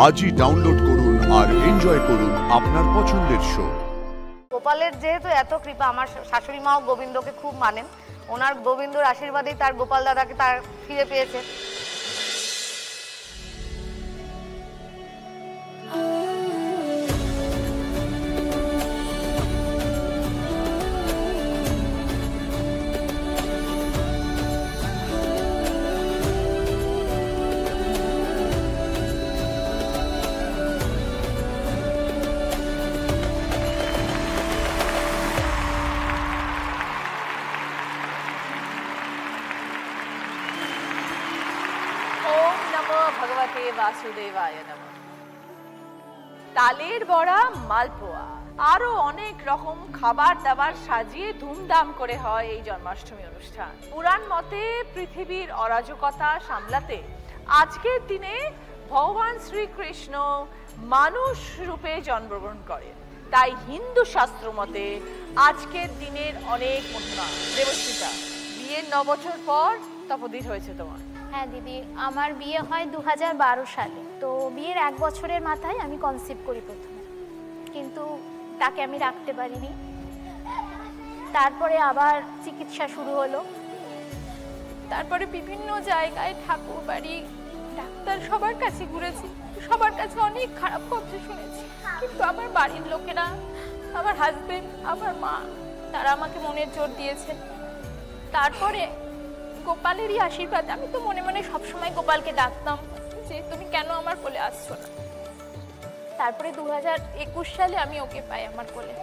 আজই ডাউনলোড করুন আর এনজয় করুন আপনার পছন্দের শো। গোপালের যেহেতু এত কৃপা, আমার শাশুড়ি মাও গোবিন্দকে খুব মানেন, ওনার গোবিন্দর আশীর্বাদেই তার গোপাল দাদাকে তার ফিরে পেয়েছে। ভগবতে বাসুদেবায় নমঃ। তালের বড়া, মালপোয়া আরো অনেক রকম খাবার দাবার সাজিয়ে ধুমধাম করে হয় এই জন্মাষ্টমী অনুষ্ঠান। পুরাণ মতে পৃথিবীর অরাজকতা সামলাতে আজকের দিনে ভগবান শ্রীকৃষ্ণ মানুষ রূপে জন্মগ্রহণ করেন, তাই হিন্দু শাস্ত্র মতে আজকের দিনের অনেক মহিমা। দেবস্মিতা, বিয়ের 9 বছর পর তপোদিত হয়েছে তোমার। হ্যাঁ দিদি, আমার বিয়ে হয় 2012 সালে। তো বিয়ের 1 বছরের মাথায় আমি কনসিভ করি প্রথমে, কিন্তু তাকে আমি রাখতে পারিনি। তারপরে আবার চিকিৎসা শুরু হলো, তারপরে বিভিন্ন জায়গায় ঠাকুর বাড়ি, ডাক্তার সবার কাছে ঘুরেছি, সবার কাছে অনেক খারাপ কথা শুনেছি, কিন্তু আমার বাড়ির লোকেরা, আমার হাজবেন্ড, আমার মা, তারা আমাকে মনের জোর দিয়েছেন। তারপরে গোপালেরই আশীর্বাদ, আমি তো মনে মনে সবসময় গোপালকে ডাকতাম যে তুমি কেন আমার কোলে আসছো না। তারপরে 2021 সালে আমি ওকে পাই আমার কোলে,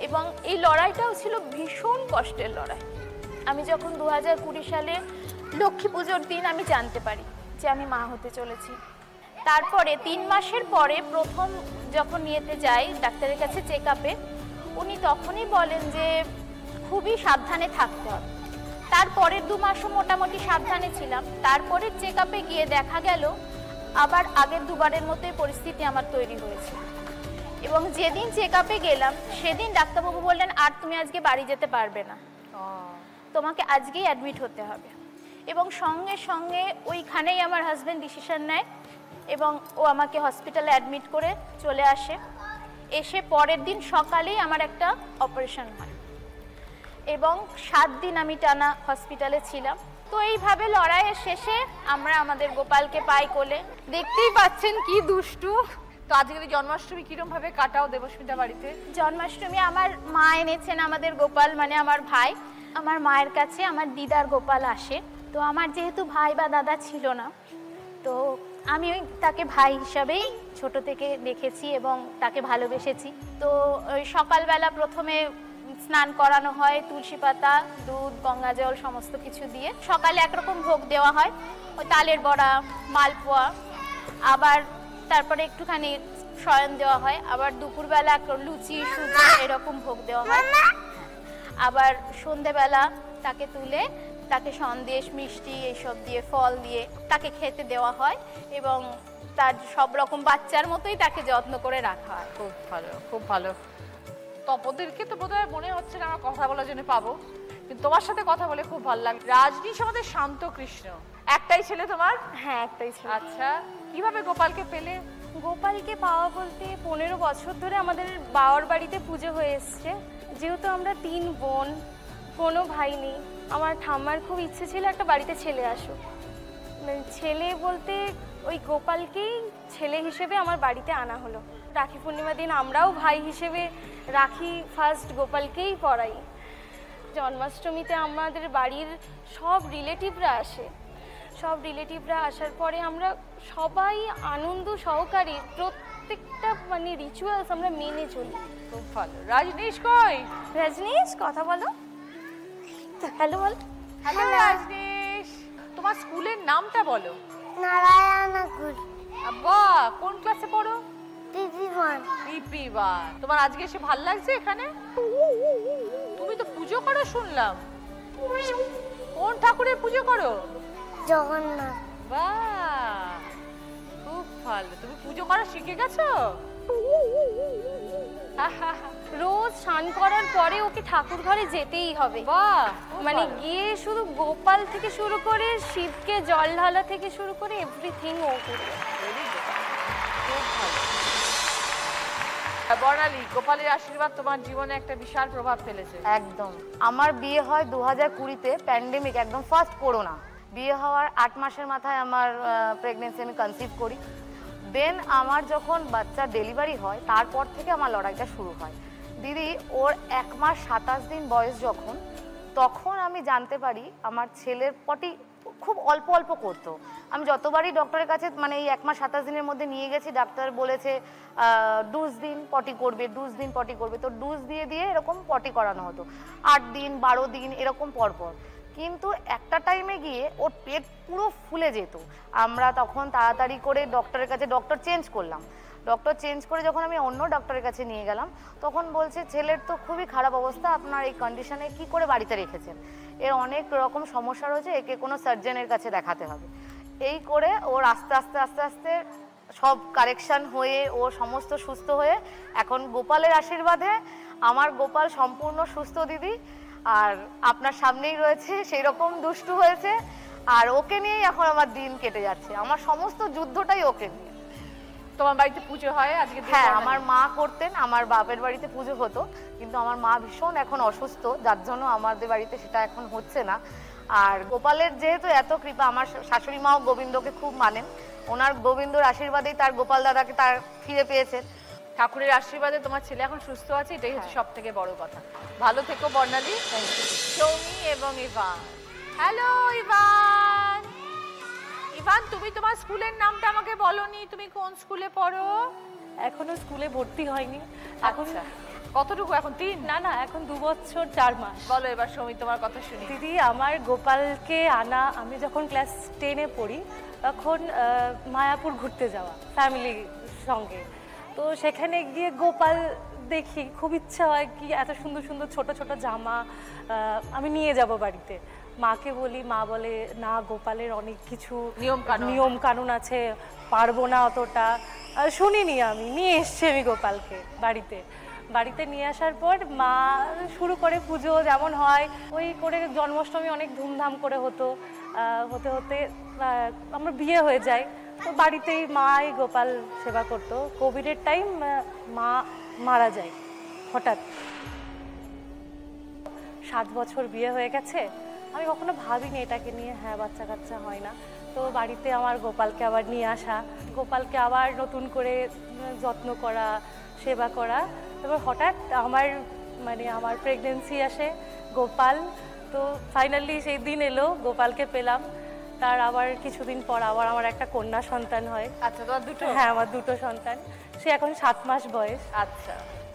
এবং এই লড়াইটাও ছিল ভীষণ কষ্টের লড়াই। আমি যখন 2020 সালে লক্ষ্মী পুজোর দিন আমি জানতে পারি যে আমি মা হতে চলেছি, তারপরে 3 মাসের পরে প্রথম যখন নিয়েতে যাই ডাক্তারের কাছে চেক আপে, উনি তখনই বলেন যে খুবই সাবধানে থাকতে হবে। তারপরের 2 মাসও মোটামুটি সাবধানে ছিলাম। তারপরে চেক আপে গিয়ে দেখা গেল আবার আগের দুবারের মতোই পরিস্থিতি আমার তৈরি হয়েছে, এবং যেদিন চেক আপে গেলাম সেদিন ডাক্তারবাবু বললেন আর তুমি আজকে বাড়ি যেতে পারবে না, তোমাকে আজকেই অ্যাডমিট হতে হবে। এবং সঙ্গে সঙ্গে ওইখানেই আমার হাজব্যান্ড ডিসিশন নেয় এবং ও আমাকে হসপিটালে অ্যাডমিট করে চলে আসে। এসে পরের দিন সকালেই আমার একটা অপারেশন হয় এবং 7 দিন আমি টানা হসপিটালে ছিলাম। তো এইভাবে লড়াইয়ের শেষে আমরা আমাদের গোপালকে পাই কোলে। দেখতেই পাচ্ছেন কি দুষ্টু। তো আজকের জন্মাষ্টমী কিরম ভাবে কাটাও দেবস্মিতা বাড়িতে? জন্মাষ্টমী আমার মা এনেছেন আমাদের গোপাল, মানে আমার ভাই। আমার মায়ের কাছে আমার দিদার গোপাল আসে। তো আমার যেহেতু ভাই বা দাদা ছিল না, তো আমি তাকে ভাই হিসাবেই ছোট থেকে দেখেছি এবং তাকে ভালোবেসেছি। তো ওই সকালবেলা প্রথমে স্নান করানো হয়, তুলসী পাতা, দুধ, গঙ্গা জল সমস্ত কিছু দিয়ে। সকালে একরকম ভোগ দেওয়া হয়, ওই তালের বড়া, মালপোয়া, আবার তারপরে একটুখানি শয়ন দেওয়া হয়, আবার দুপুরবেলা লুচি, সুজি এরকম ভোগ দেওয়া হয়। আবার সন্ধেবেলা তাকে তুলে তাকে সন্দেশ, মিষ্টি এইসব দিয়ে, ফল দিয়ে তাকে খেতে দেওয়া হয় এবং তার সব রকম বাচ্চার মতোই তাকে যত্ন করে রাখা হয়। খুব ভালো, খুব ভালো। তপোদেরকে তো বোধহয় মনে হচ্ছে না আমার কথা বলার জন্য পাবো, কিন্তু তোমার সাথে কথা বলে খুব ভালো লাগে। রাজনীশ আমাদের শান্ত কৃষ্ণ, একটাই ছেলে তোমার? হ্যাঁ, একটাই ছেলে। আচ্ছা, কিভাবে গোপালকে পেলে? গোপালকে পাওয়া বলতে 15 বছর ধরে আমাদের বাবার বাড়িতে পুজো হয়ে এসছে। যেহেতু আমরা 3 বোন, কোনো ভাই নেই, আমার ঠাম্মার খুব ইচ্ছে ছিল একটা বাড়িতে ছেলে আসুক। ছেলে বলতে ওই গোপালকেই ছেলে হিসেবে আমার বাড়িতে আনা হলো। রাখি পূর্ণিমার দিন আমরাও ভাই হিসেবে রাখি ফার্স্ট গোপালকেই পরাই। জন্মাষ্টমীতে আমাদের বাড়ির সব রিলেটিভরা আসে। সব রিলেটিভরা আসার পরে আমরা সবাই আনন্দ সহকারে প্রত্যেকটা মানে রিচুয়ালস আমরা মেনে চলি। খুব ভালো। রাজনীশ কই? রজনীশ, কথা বলো। হ্যালো বল। হ্যালো রাজনীশ, তোমার স্কুলের নামটা বলো। নারায়ণাকুল। বাহ, কোন ক্লাসে পড়ো? PP1। PP1। তোমার আজকে এসে ভালো লাগছে এখানে? তুমি তো পুজো করো শুনলাম। কোন ঠাকুরের পুজো করো? জগন্নাথ। বাহ, খুব ভালো। তুমি পুজো করা শিখে গেছো? রোজ স্নান করার পরে ওকে ঠাকুর ঘরে যেতেই হবে। বাহ, মানে গিয়ে শুধু গোপাল থেকে শুরু করে শিবকে জল ঢালা থেকে শুরু করে এভরিথিং ও করবে। খুব বর্ণালী, গোপালের আশীর্বাদ তোমার জীবনে একটা বিশাল প্রভাব ফেলেছে। একদম। আমার বিয়ে হয় 2020-তে, প্যান্ডেমিক, একদম ফার্স্ট করোনা। বিয়ে হওয়ার 8 মাসের মাথায় আমার প্রেগনেন্সি আমি কনসিভ করি। দেন আমার যখন বাচ্চা ডেলিভারি হয় তারপর থেকে আমার লড়াইটা শুরু হয়। দিদি ওর 1 মাস 27 দিন বয়স যখন, তখন আমি জানতে পারি আমার ছেলের পটি খুব অল্প অল্প করতো। আমি যতবারই ডক্টরের কাছে মানে এই 1 মাস 27 দিনের মধ্যে নিয়ে গেছি, ডাক্তার বলেছে ডোজ দিন পটি করবে, ডোজ দিন পটি করবে। তো ডোজ দিয়ে দিয়ে এরকম পটি করানো হতো 8 দিন 12 দিন এরকম পরপর। কিন্তু একটা টাইমে গিয়ে ওর পেট পুরো ফুলে যেত। আমরা তখন তাড়াতাড়ি করে ডক্টরের কাছে, ডক্টর চেঞ্জ করলাম। ডক্টর চেঞ্জ করে যখন আমি অন্য ডক্টরের কাছে নিয়ে গেলাম, তখন বলছে ছেলের তো খুবই খারাপ অবস্থা, আপনার এই কন্ডিশনে কি করে বাড়িতে রেখেছেন, এর অনেক রকম সমস্যা রয়েছে, একে কোনো সার্জনের কাছে দেখাতে হবে। এই করে ওর আস্তে আস্তে আস্তে আস্তে সব কারেকশন হয়ে ও সমস্ত সুস্থ হয়ে এখন গোপালের আশীর্বাদে আমার গোপাল সম্পূর্ণ সুস্থ দিদি। আর আপনার সামনেই রয়েছে, সেই রকম দুষ্টু হয়েছে। আর ওকে নিয়েই এখন আমার দিন কেটে যাচ্ছে, আমার সমস্ত যুদ্ধটাই ওকে নিয়ে। তোমার বাড়িতে পুজো হয় আজকে? হ্যাঁ, আমার মা করতেন, আমার বাপের বাড়িতে পুজো হতো, কিন্তু আমার মা ভীষণ এখন অসুস্থ, যার জন্য আমাদের বাড়িতে সেটা এখন হচ্ছে না। আর গোপালের যেহেতু এত কৃপা, আমার শাশুড়ি মাও গোবিন্দকে খুব মানেন, ওনার গোবিন্দর আশীর্বাদেই তার গোপাল দাদাকে তার ফিরে পেয়েছেন। ঠাকুরের আশীর্বাদে তোমার ছেলে এখন সুস্থ আছে, এটাই হচ্ছে সব থেকে বড় কথা। ভালো থেকো বর্ণালী। সৌমি এবং ইভান। Hello Ivan. ইভান, তুমি তোমার স্কুলের নামটা আমাকে বলনি, তুমি কোন স্কুলে পড়ো? এখনো স্কুলে ভর্তি হয়নি। এখন কতটুকু? এখন 3? না না, এখন 2 বছর 4 মাস। বলো এবার সৌমি, তোমার কথা শুনি। দিদি, আমার গোপালকে আনা, আমি যখন ক্লাস 10-এ পড়ি তখন মায়াপুর ঘুরতে যাওয়া ফ্যামিলির সঙ্গে। তো সেখানে গিয়ে গোপাল দেখি, খুব ইচ্ছা হয় কি এত সুন্দর সুন্দর ছোট ছোট জামা আমি নিয়ে যাব বাড়িতে। মাকে বলি, মা বলে না, গোপালের অনেক কিছু নিয়ম কানুন আছে, পারবো না অতটা। শুনিনি, আমি নিয়ে এসছি আমি গোপালকে বাড়িতে নিয়ে আসার পর মা শুরু করে পুজো যেমন হয় ওই করে। জন্মাষ্টমী অনেক ধুমধাম করে হতে হতে আমার বিয়ে হয়ে যায়। তো বাড়িতেই মাই গোপাল সেবা করতো। কোভিডের টাইম মা মারা যায় হঠাৎ। 7 বছর বিয়ে হয়ে গেছে, আমি কখনো ভাবিনি এটাকে নিয়ে, হ্যাঁ বাচ্চা কাচ্চা হয় না। তো বাড়িতে আমার গোপালকে আবার নিয়ে আসা, গোপালকে আবার নতুন করে যত্ন করা, সেবা করা। তারপর হঠাৎ আমার প্রেগনেন্সি আসে, গোপাল। তো ফাইনালি সেই দিন এলো, গোপালকে পেলাম। তার আবার কিছুদিন পর আবার আমার একটা কন্যা সন্তান হয়। আচ্ছা, তোমার দুটো? হ্যাঁ, আমার 2টো সন্তান। সে এখন 7 মাস বয়স। আচ্ছা,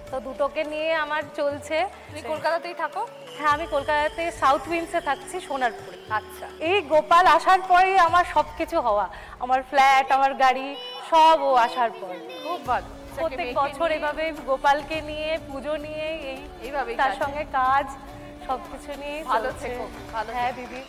তো দুটোকে নিয়ে আমার চলছে। তুমি কলকাতাতেই থাকো? হ্যাঁ, আমি কলকাতাতে সাউথ উইন্ডসে থাকছি, সোনারপুরে। আচ্ছা। এই গোপাল আসার পরেই আমার সব কিছু হওয়া, আমার ফ্ল্যাট, আমার গাড়ি সব ও আসার পর। খুব ভালো। প্রত্যেক বছর এভাবে গোপালকে নিয়ে, পুজো নিয়ে, এইভাবে তার সঙ্গে কাজ, সবকিছু নিয়ে ভালো থেকো। হ্যাঁ দিদি।